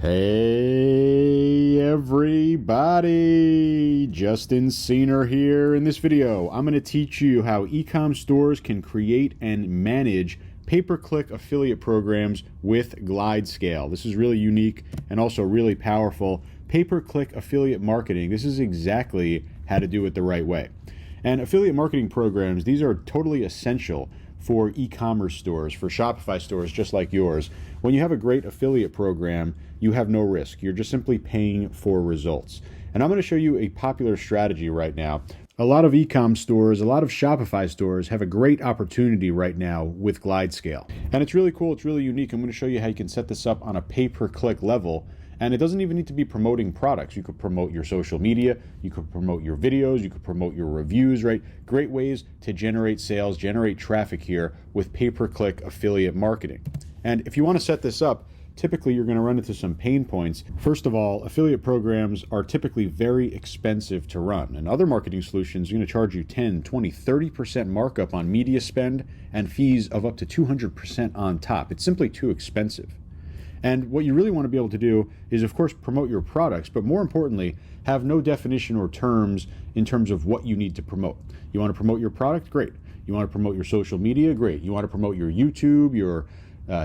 Hey everybody, Justin Senior here. In this video, I'm going to teach you how ecom stores can create and manage pay-per-click affiliate programs with Glidescale. This is really unique and also really powerful. Pay-per-click affiliate marketing, this is exactly how to do it the right way. And affiliate marketing programs, these are totally essential for e-commerce stores, for Shopify stores just like yours. When you have a great affiliate program, you have no risk. You're just simply paying for results. And I'm going to show you a popular strategy right now. A lot of e-com stores, a lot of Shopify stores have a great opportunity right now with Glidescale. And it's really cool, it's really unique. I'm going to show you how you can set this up on a pay-per-click level. And it doesn't even need to be promoting products. You could promote your social media, you could promote your videos, you could promote your reviews, right? Great ways to generate sales, generate traffic here with pay-per-click affiliate marketing. And if you want to set this up, typically you're going to run into some pain points. First of all, affiliate programs are typically very expensive to run. And other marketing solutions are going to charge you 10, 20, 30% markup on media spend and fees of up to 200% on top. It's simply too expensive. And what you really want to be able to do is, of course, promote your products, but more importantly, have no definition or terms in terms of what you need to promote. You want to promote your product? Great. You want to promote your social media? Great. You want to promote your YouTube, your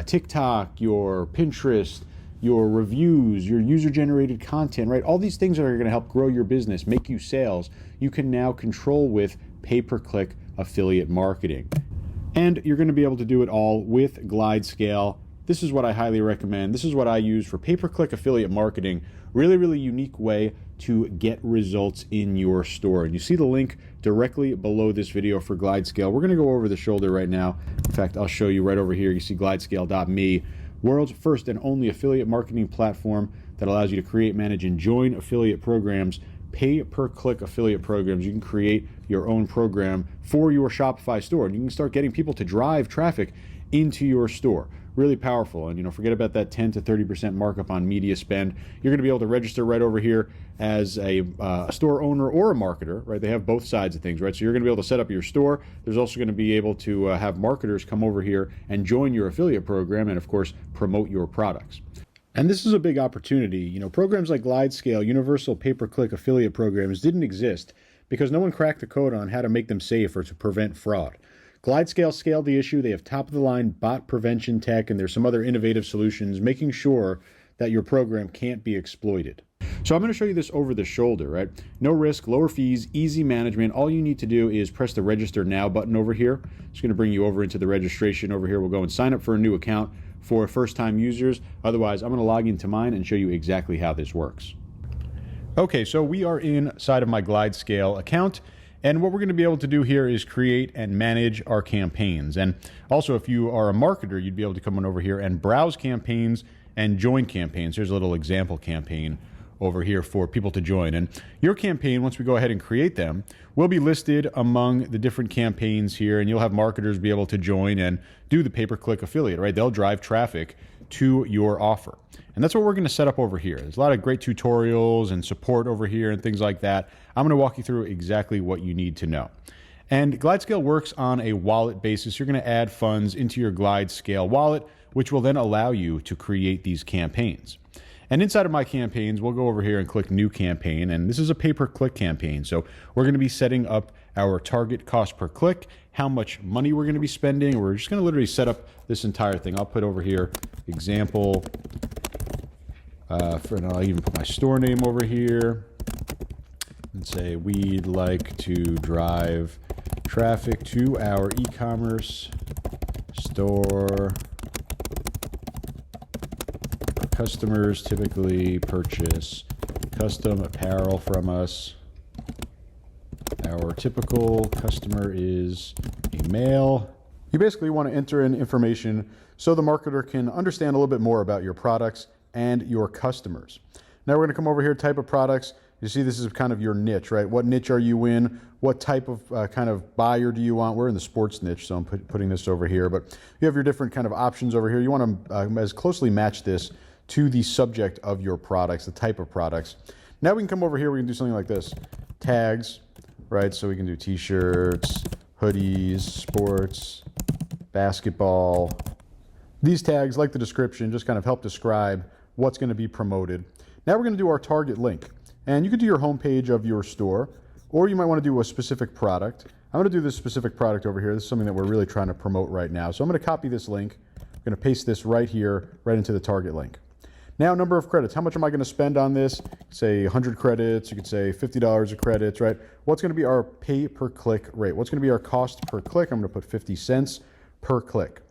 TikTok, your Pinterest, your reviews, your user-generated content, right? All these things that are going to help grow your business, make you sales, you can now control with pay-per-click affiliate marketing. And you're going to be able to do it all with Glidescale. This is what I highly recommend. This is what I use for pay-per-click affiliate marketing. Really, really unique way to get results in your store. And you see the link directly below this video for Glidescale. We're gonna go over the shoulder right now. In fact, I'll show you right over here. You see glidescale.me, world's first and only affiliate marketing platform that allows you to create, manage, and join affiliate programs, pay-per-click affiliate programs. You can create your own program for your Shopify store, and you can start getting people to drive traffic into your store. Really powerful. And forget about that 10 to 30% markup on media spend. You're going to be able to register right over here as a store owner or a marketer, right? They have both sides of things, right? So you're going to be able to set up your store. There's also going to be able to have marketers come over here and join your affiliate program and, of course, promote your products. And this is a big opportunity. Programs like Glidescale, universal pay-per-click affiliate programs didn't exist because no one cracked the code on how to make them safe or to prevent fraud. Glidescale scaled the issue. They have top-of-the-line bot prevention tech, and there's some other innovative solutions making sure that your program can't be exploited. So I'm going to show you this over the shoulder, right? No risk, lower fees, easy management. All you need to do is press the Register Now button over here. It's going to bring you over into the registration over here. We'll go and sign up for a new account for first-time users. Otherwise, I'm going to log into mine and show you exactly how this works. Okay, so we are inside of my Glidescale account. And what we're going to be able to do here is create and manage our campaigns. And also, if you are a marketer, you'd be able to come on over here and browse campaigns and join campaigns. Here's a little example campaign over here for people to join. And your campaign, once we go ahead and create them, will be listed among the different campaigns here, and you'll have marketers be able to join and do the pay-per-click affiliate, right? They'll drive traffic to your offer. And that's what we're going to set up over here. There's a lot of great tutorials and support over here and things like that. I'm going to walk you through exactly what you need to know. And Glidescale works on a wallet basis. You're going to add funds into your Glidescale wallet, which will then allow you to create these campaigns. And inside of my campaigns, we'll go over here and click New Campaign. And this is a pay-per-click campaign. So we're going to be setting up our target cost per click, how much money we're going to be spending. We're just going to literally set up this entire thing. I'll put over here example. I'll even put my store name over here and say we'd like to drive traffic to our e-commerce store. Customers typically purchase custom apparel from us. Our typical customer is a male. You basically want to enter in information so the marketer can understand a little bit more about your products and your customers. Now we're going to come over here, type of products. You see this is kind of your niche, right? What niche are you in? What type of kind of buyer do you want? We're in the sports niche, so I'm putting this over here. But you have your different kind of options over here. You want to as closely match this to the subject of your products, the type of products. Now we can come over here, we can do something like this. Tags, right? So we can do t-shirts, hoodies, sports, basketball. These tags, like the description, just kind of help describe what's going to be promoted. Now we're going to do our target link. And you could do your homepage of your store, or you might want to do a specific product. I'm going to do this specific product over here. This is something that we're really trying to promote right now. So I'm going to copy this link. I'm going to paste this right here, right into the target link. Now, number of credits. How much am I going to spend on this? Say 100 credits. You could say $50 of credits, right? What's going to be our pay per click rate? What's going to be our cost per click? I'm going to put 50 cents per click.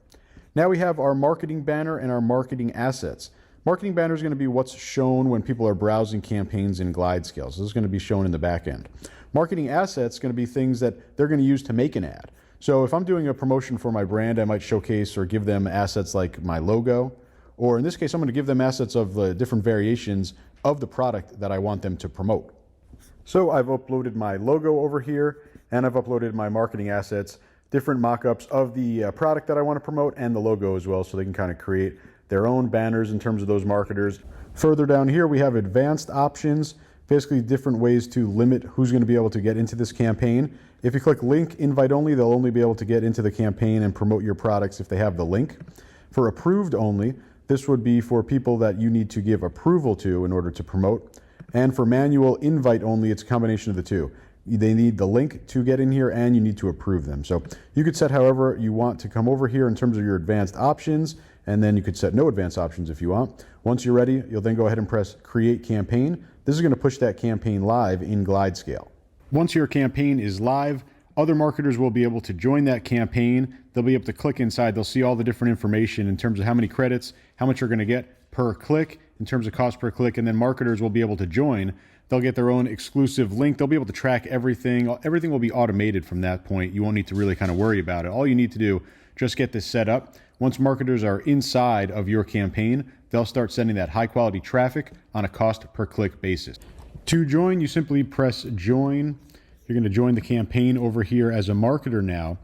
Now we have our marketing banner and our marketing assets. Marketing banner is going to be what's shown when people are browsing campaigns in Glidescale. So this is going to be shown in the back end. Marketing assets is going to be things that they're going to use to make an ad. So if I'm doing a promotion for my brand, I might showcase or give them assets like my logo, or in this case, I'm going to give them assets of the different variations of the product that I want them to promote. So I've uploaded my logo over here, and I've uploaded my marketing assets, different mock-ups of the product that I want to promote, and the logo as well, so they can kind of create their own banners in terms of those marketers. Further down here, we have advanced options, basically different ways to limit who's going to be able to get into this campaign. If you click link invite only, they'll only be able to get into the campaign and promote your products if they have the link. For approved only, this would be for people that you need to give approval to in order to promote. And for manual invite only, it's a combination of the two. They need the link to get in here and you need to approve them. So you could set however you want to come over here in terms of your advanced options, and then you could set no advanced options if you want. Once you're ready, you'll then go ahead and press create campaign. This is going to push that campaign live in Glidescale. Once your campaign is live, other marketers will be able to join that campaign. They'll be able to click inside. They'll see all the different information in terms of how many credits, how much you're going to get per click in terms of cost per click, and then marketers will be able to join. They'll get their own exclusive link. They'll be able to track everything. Everything will be automated from that point. You won't need to really kind of worry about it. All you need to do, just get this set up. Once marketers are inside of your campaign, they'll start sending that high quality traffic on a cost per click basis. To join, you simply press join. You're going to join the campaign over here as a marketer now,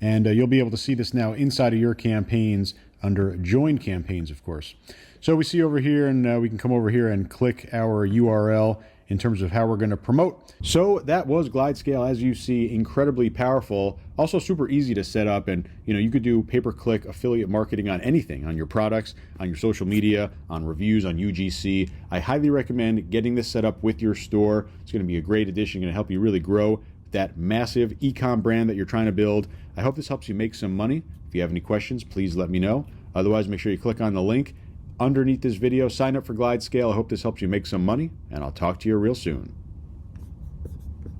and you'll be able to see this now inside of your campaigns under join campaigns, of course. So we see over here, and we can come over here and click our URL in terms of how we're going to promote. So that was Glidescale, as you see, incredibly powerful, also super easy to set up. And you could do pay-per-click affiliate marketing on anything, on your products, on your social media, on reviews, on UGC. I highly recommend getting this set up with your store. It's going to be a great addition, going to help you really grow that massive e-com brand that you're trying to build. I hope this helps you make some money. If you have any questions, please let me know. Otherwise, make sure you click on the link underneath this video. Sign up for Glidescale. I hope this helps you make some money, and I'll talk to you real soon.